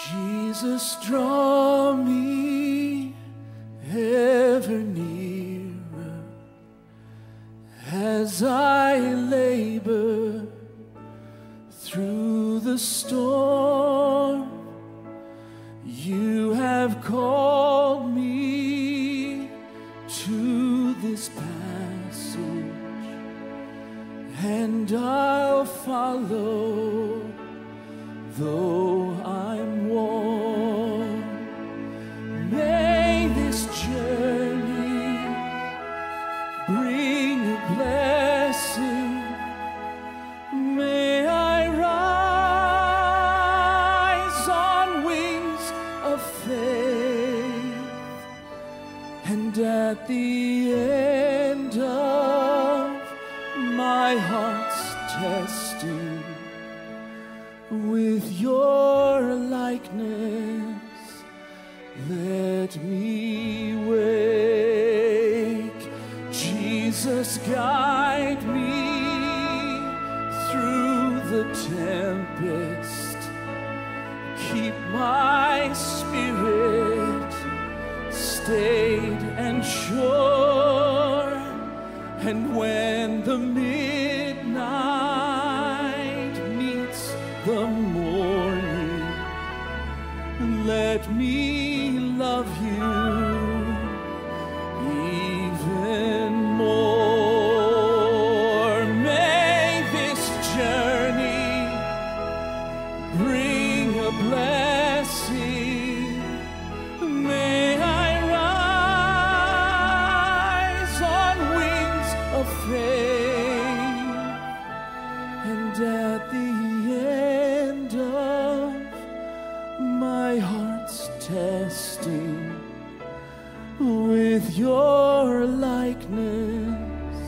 Jesus, draw me ever nearer as I labor through the storm. You have called me to this passage, and I'll follow though I'm worn. May this journey bring a blessing. May I rise on wings of faith, and at the end of my heart's testing, with your likeness, let me wake. Jesus, guide me through the tempest. Keep my spirit stayed and sure. And when the midnight meets the morning, let me love you even more. May this journey bring a blessing. May I rise on wings of faith, and at the end of my heart's testing, with your likeness,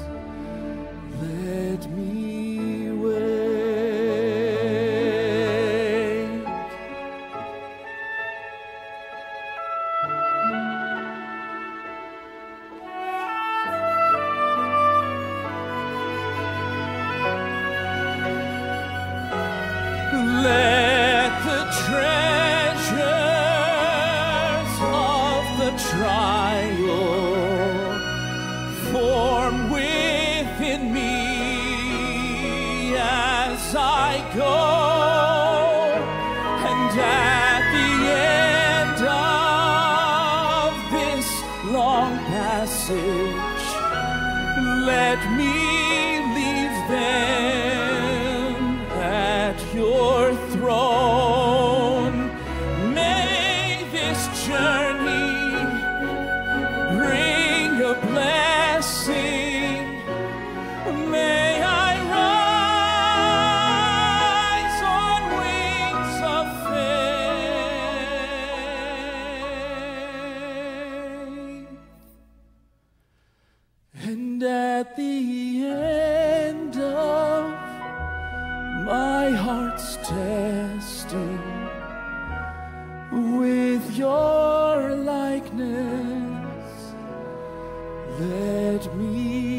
let me wake. Let the treasures of the trial form within me as I go, and at the end of this long passage, let me leave them at your throne. May this journey bring a blessing. May I rise on wings of faith, and at the end of my heart's testing, with your likeness, let me